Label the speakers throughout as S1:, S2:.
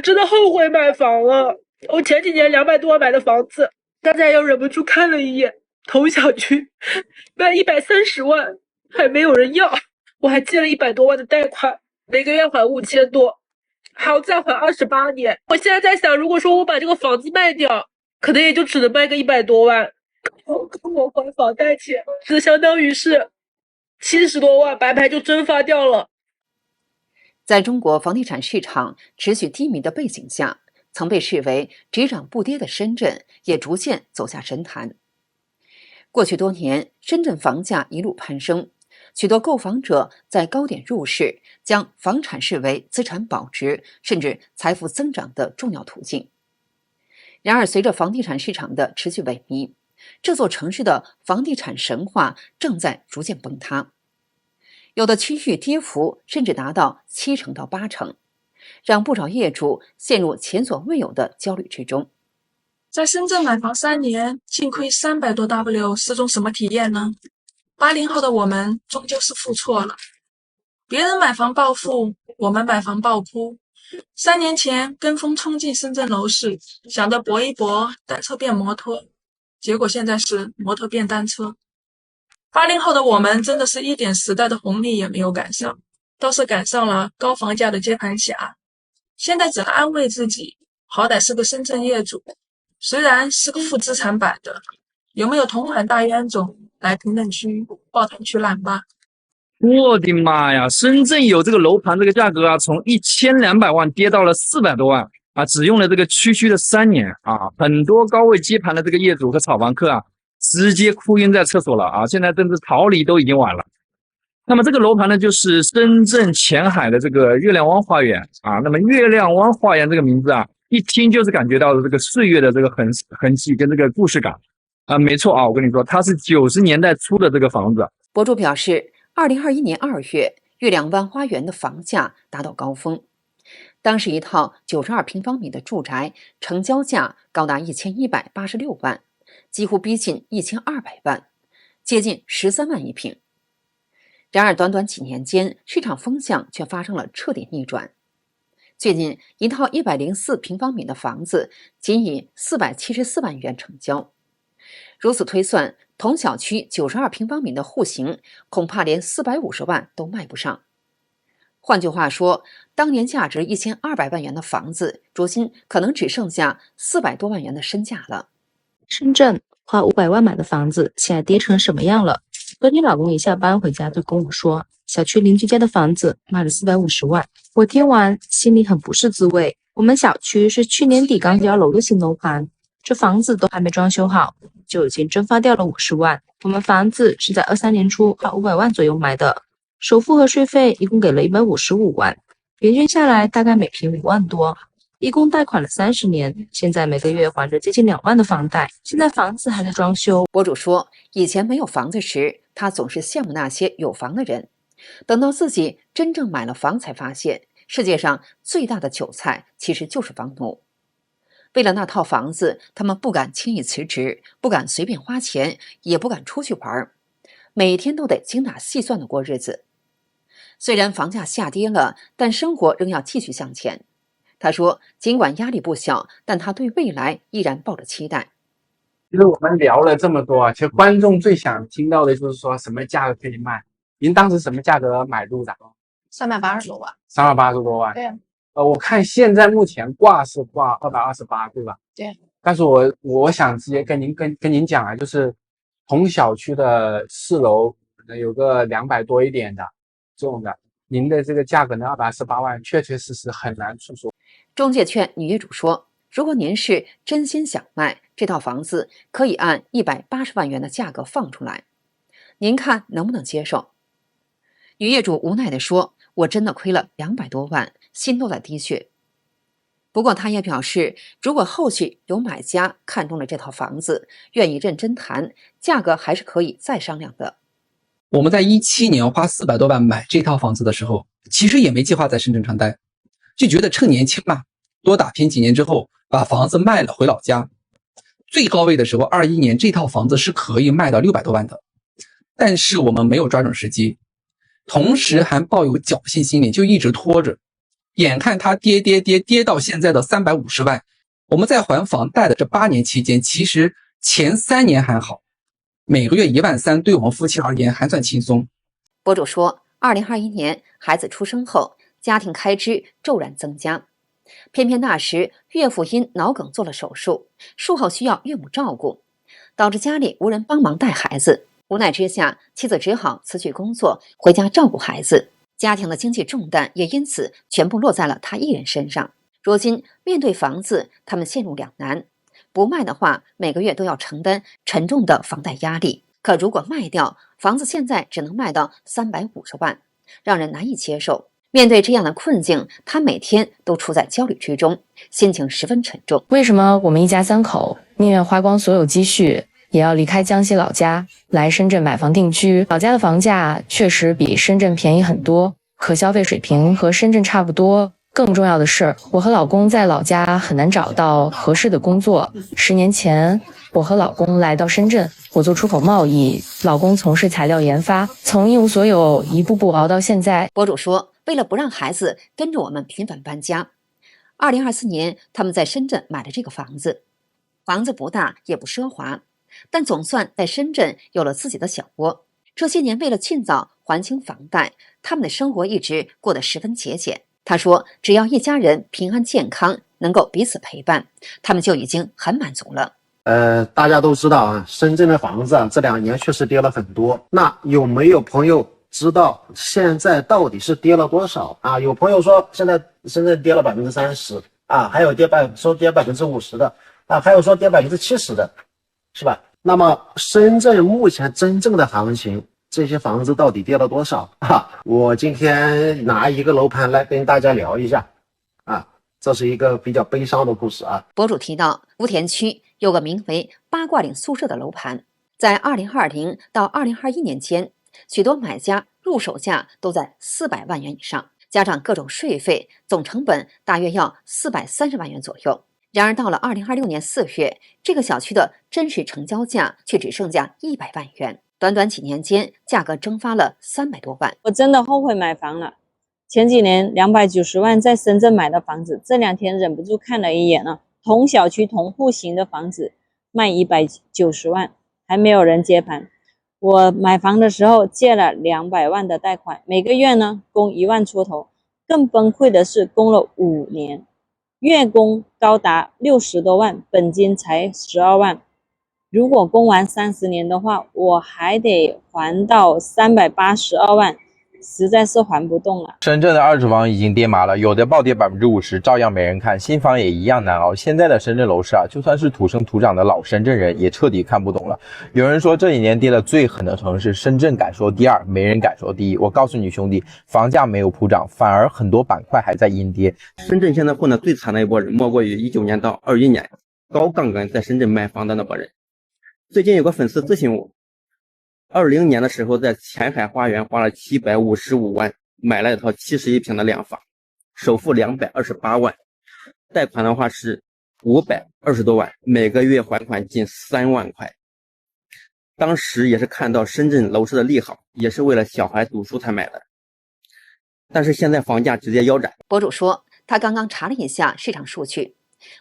S1: 我真的后悔买房了。我前几年200多万买的房子，大家又忍不住看了一眼，同小区卖130万，还没有人要。我还借了100多万的贷款，每个月还5000多，还要再还28年。我现在在想，如果说我把这个房子卖掉，可能也就只能卖个100多万，跟我还房贷钱，这相当于是70多万，白白就蒸发掉了。
S2: 在中国房地产市场持续低迷的背景下，曾被视为只涨不跌的深圳也逐渐走下神坛。过去多年，深圳房价一路攀升，许多购房者在高点入市，将房产视为资产保值甚至财富增长的重要途径。然而，随着房地产市场的持续萎靡，这座城市的房地产神话正在逐渐崩塌。有的区域跌幅甚至达到7%到8%，让不少业主陷入前所未有的焦虑之中。
S3: 在深圳买房3年，净亏300多 W， 是种什么体验呢？80后的我们终究是付错了。别人买房暴富，我们买房暴哭。3年前跟风冲进深圳楼市，想着搏一搏，单车变摩托，结果现在是摩托变单车。80后的我们真的是一点时代的红利也没有赶上，倒是赶上了高房价的接盘侠。现在只能安慰自己，好歹是个深圳业主，虽然是个负资产版的，有没有同款大冤种来评论区抱团取暖吧。
S4: 我的妈呀！深圳有这个楼盘这个价格啊，从1200万跌到了400多万啊，只用了这个区的3年啊，很多高位接盘的这个业主和炒房客啊，直接哭晕在厕所了啊！现在甚至逃离都已经晚了。那么这个楼盘呢，就是深圳前海的这个月亮湾花园啊。那么月亮湾花园这个名字啊，一听就是感觉到这个岁月的这个痕迹跟这个故事感啊。没错啊，我跟你说，它是90年代初的这个房子。
S2: 博主表示，2021年2月，月亮湾花园的房价达到高峰，当时一套92平方米的住宅成交价高达1186万，几乎逼近1200万，接近13万一平。然而，短短几年间，市场风向却发生了彻底逆转。最近，一套104平方米的房子仅以474万元成交。如此推算，同小区92平方米的户型恐怕连450万都卖不上。换句话说，当年价值1200万元的房子，如今可能只剩下400多万元的身价了。
S5: 深圳花500万买的房子，现在跌成什么样了？昨天老公一下班回家就跟我说，小区邻居家的房子卖了450万。我听完心里很不是滋味。我们小区是去年底刚交楼的新楼盘，这房子都还没装修好，就已经蒸发掉了50万。我们房子是在23年初花500万左右买的，首付和税费一共给了155万，平均下来大概每平5万多。一共贷款了30年，现在每个月还着接近2万的房贷，现在房子还在装修。
S2: 博主说，以前没有房子时，他总是羡慕那些有房的人，等到自己真正买了房，才发现世界上最大的韭菜其实就是房奴。为了那套房子，他们不敢轻易辞职，不敢随便花钱，也不敢出去玩，每天都得精打细算的过日子。虽然房价下跌了，但生活仍要继续向前。他说，尽管压力不小，但他对未来依然抱着期待。
S6: 其实我们聊了这么多啊，其实观众最想听到的就是说什么价格可以卖。您当时什么价格买入的
S7: ？380多万。
S6: 380多万。
S7: 对啊。
S6: 我看现在目前挂是挂228，对吧？
S7: 对。
S6: 但是我想直接跟您讲啊，就是同小区的4楼可能有个200多一点的这种的，您的这个价格呢228万，确确实实很难出手。
S2: 中介劝女业主说，如果您是真心想卖这套房子，可以按180万元的价格放出来，您看能不能接受？女业主无奈地说，我真的亏了200多万，心都在滴血。不过她也表示，如果后续有买家看中了这套房子，愿意认真谈，价格还是可以再商量的。
S8: 我们在17年花400多万买这套房子的时候，其实也没计划在深圳长待，就觉得趁年轻嘛，多打拼几年之后把房子卖了回老家。最高位的时候21年这套房子是可以卖到600多万的，但是我们没有抓准时机，同时还抱有侥幸心理，就一直拖着。眼看它跌到现在的350万。我们在还房贷的这8年期间，其实前3年还好，每个月13000对我们夫妻而言还算轻松。
S2: 博主说，2021年孩子出生后，家庭开支骤然增加，偏偏那时岳父因脑梗做了手术，术后需要岳母照顾，导致家里无人帮忙带孩子。无奈之下，妻子只好辞去工作，回家照顾孩子，家庭的经济重担也因此全部落在了他一人身上。如今面对房子，他们陷入两难，不卖的话，每个月都要承担沉重的房贷压力，可如果卖掉，房子现在只能卖到350万，让人难以接受。面对这样的困境，他每天都处在焦虑之中，心情十分沉重。
S5: 为什么我们一家3口宁愿花光所有积蓄，也要离开江西老家来深圳买房定居？老家的房价确实比深圳便宜很多，可消费水平和深圳差不多。更重要的是，我和老公在老家很难找到合适的工作。10年前，我和老公来到深圳，我做出口贸易，老公从事材料研发，从一无所有一步步熬到现在。
S2: 博主说，为了不让孩子跟着我们频繁搬家，2024年他们在深圳买了这个房子。房子不大也不奢华，但总算在深圳有了自己的小窝。这些年为了尽早还清房贷，他们的生活一直过得十分节俭。他说，只要一家人平安健康，能够彼此陪伴，他们就已经很满足了。
S9: 大家都知道啊，深圳的房子这2年确实跌了很多。那有没有朋友知道现在到底是跌了多少啊？有朋友说现在深圳跌了30%啊，还有说跌50%的啊，还有说跌70%的，是吧？那么深圳目前真正的行情，这些房子到底跌了多少啊？我今天拿一个楼盘来跟大家聊一下啊，这是一个比较悲伤的故事啊。
S2: 博主提到，福田区有个名为八卦岭宿舍的楼盘，在2020到2021年间，许多买家入手价都在400万元以上，加上各种税费，总成本大约要430万元左右。然而到了2026年4月，这个小区的真实成交价却只剩下100万元，短短几年间，价格蒸发了300多万。
S10: 我真的后悔买房了。前几年290万在深圳买的房子，这2天忍不住看了一眼了。同小区同户型的房子卖190万，还没有人接盘。我买房的时候借了200万的贷款，每个月呢供1万出头。更崩溃的是供了5年，月供高达60多万，本金才12万。如果供完30年的话，我还得还到382万，实在是还不动了。
S11: 深圳的二手房已经跌麻了，有的暴跌50%，照样没人看，新房也一样难熬。现在的深圳楼市啊，就算是土生土长的老深圳人也彻底看不懂了。有人说这几年跌得最狠的城市，深圳敢说第2，没人敢说第1。我告诉你兄弟，房价没有普涨，反而很多板块还在阴跌。
S12: 深圳现在混得最惨的一波人，莫过于19年到21年高杠杆在深圳买房的那波人。最近有个粉丝咨询我，20年的时候在前海花园花了755万买了一套71平的2房，首付228万，贷款的话是520多万，每个月还款近3万块。当时也是看到深圳楼市的利好，也是为了小孩读书才买的，但是现在房价直接腰斩。
S2: 博主说，他刚刚查了一下市场数据，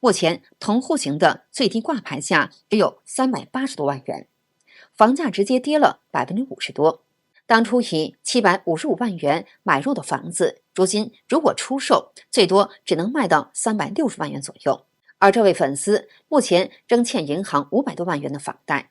S2: 目前同户型的最低挂牌价只有380多万元，房价直接跌了50%多。当初以755万元买入的房子，如今如果出售，最多只能卖到360万元左右。而这位粉丝目前仍欠银行500多万元的房贷，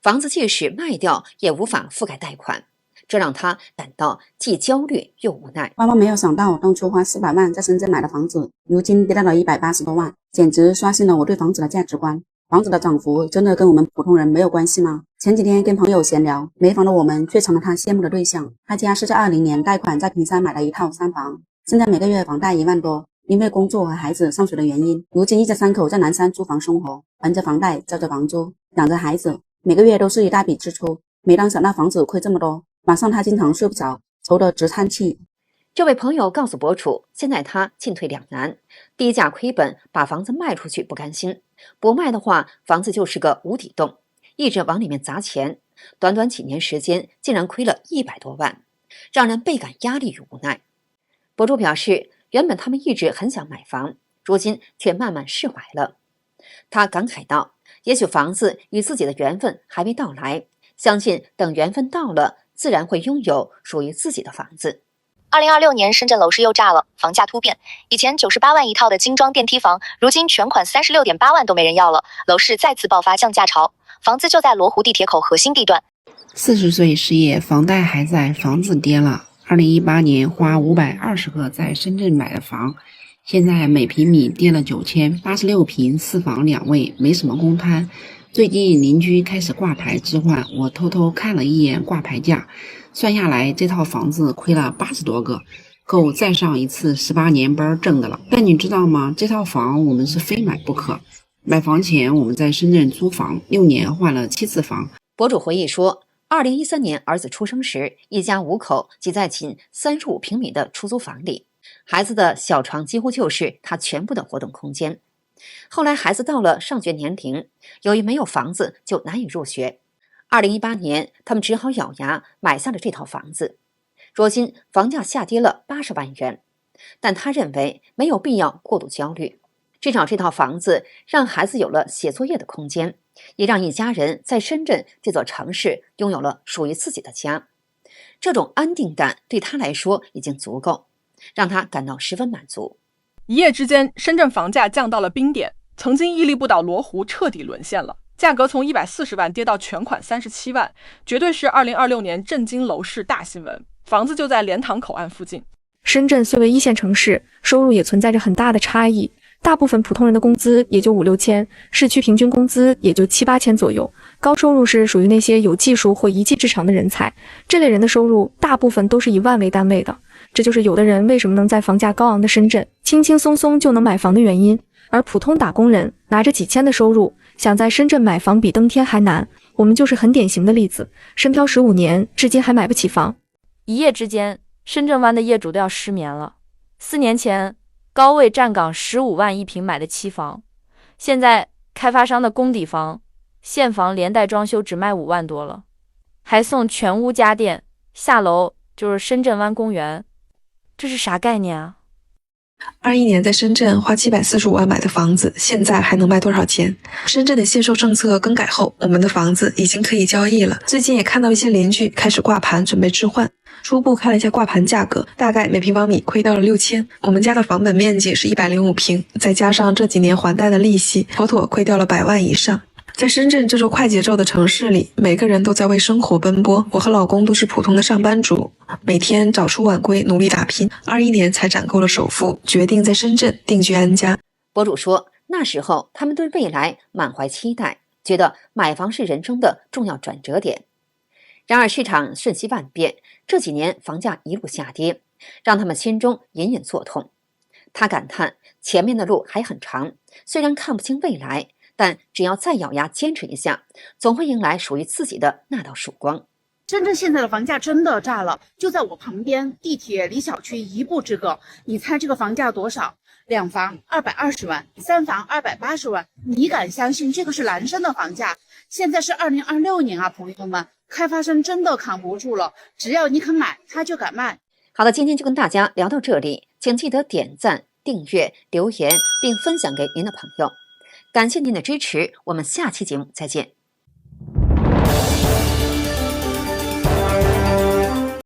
S2: 房子即使卖掉也无法覆盖贷款，这让他感到既焦虑又无奈。
S13: 万万没有想到，当初花400万在深圳买的房子，如今跌到了180多万，简直刷新了我对房子的价值观。房子的涨幅真的跟我们普通人没有关系吗？前几天跟朋友闲聊，没房的我们却成了他羡慕的对象。他家是在20年贷款在坪山买了一套3房，现在每个月房贷1万多，因为工作和孩子上学的原因，如今一家3口在南山租房生活，还着房贷，交着房租，养着孩子，每个月都是一大笔支出。每当想到房子亏这么多，晚上他经常睡不着，愁得直叹气。
S2: 这位朋友告诉博主，现在他进退两难，低价亏本把房子卖出去不甘心，不卖的话房子就是个无底洞，一直往里面砸钱，短短几年时间竟然亏了100多万，让人倍感压力与无奈。博主表示，原本他们一直很想买房，如今却慢慢释怀了。他感慨道：“也许房子与自己的缘分还没到来，相信等缘分到了，自然会拥有属于自己的房子。”
S14: 2026年深圳楼市又炸了，房价突变，以前98万一套的精装电梯房，如今全款36.8万都没人要了，楼市再次爆发降价潮。房子就在罗湖地铁口核心地段。
S15: 40岁失业，房贷还在，房子跌了。2018年花520个在深圳买的房，现在每平米跌了9000，86平4房2卫，没什么公摊。最近邻居开始挂牌置换，我偷偷看了一眼挂牌价，算下来这套房子亏了80多个，够再上一次18年班挣的了。但你知道吗？这套房我们是非买不可。买房前我们在深圳租房，6年换了7次房。
S2: 博主回忆说，2013年儿子出生时，一家5口挤在仅35平米的出租房里，孩子的小床几乎就是他全部的活动空间。后来孩子到了上学年龄，由于没有房子就难以入学。2018年，他们只好咬牙买下了这套房子。如今房价下跌了80万元，但他认为没有必要过度焦虑。至少这套房子让孩子有了写作业的空间，也让一家人在深圳这座城市拥有了属于自己的家。这种安定感对他来说已经足够，让他感到十分满足。
S16: 一夜之间，深圳房价降到了冰点，曾经屹立不倒罗湖彻底沦陷了，价格从140万跌到全款37万，绝对是2026年震惊楼市大新闻。房子就在莲塘口岸附近。
S17: 深圳虽为一线城市，收入也存在着很大的差异。大部分普通人的工资也就5、6千，市区平均工资也就7、8千左右。高收入是属于那些有技术或一技之长的人才，这类人的收入大部分都是以万为单位的。这就是有的人为什么能在房价高昂的深圳轻轻松松就能买房的原因。而普通打工人拿着几千的收入，想在深圳买房比登天还难。我们就是很典型的例子，深漂15年，至今还买不起房。
S5: 一夜之间，深圳湾的业主都要失眠了。4年前，高位站岗15万一平买的期房，现在开发商的公底房、现房连带装修只卖5万多了，还送全屋家电，下楼就是深圳湾公园，这是啥概念啊
S18: ？21年在深圳花745万买的房子，现在还能卖多少钱？深圳的限售政策更改后，我们的房子已经可以交易了。最近也看到一些邻居开始挂盘，准备置换。初步看了一下挂盘价格，大概每平方米亏掉了6000。我们家的房本面积是105平，再加上这几年还贷的利息，妥妥亏掉了100万以上。在深圳这座快节奏的城市里，每个人都在为生活奔波。我和老公都是普通的上班族，每天早出晚归，努力打拼。21年才攒够了首付，决定在深圳定居安家。
S2: 博主说，那时候他们对未来满怀期待，觉得买房是人生的重要转折点。然而市场瞬息万变，这几年房价一路下跌，让他们心中隐隐作痛。他感叹前面的路还很长，虽然看不清未来，但只要再咬牙坚持一下，总会迎来属于自己的那道曙光。
S19: 深圳现在的房价真的炸了，就在我旁边，地铁离小区1步之隔。你猜这个房价多少？2房220万，3房280万。你敢相信这个是蓝山的房价？现在是2026年啊，朋友们，开发商真的扛不住了，只要你肯买，他就敢卖。
S2: 好的，今天就跟大家聊到这里，请记得点赞、订阅、留言并分享给您的朋友。感谢您的支持，我们下期节目再见。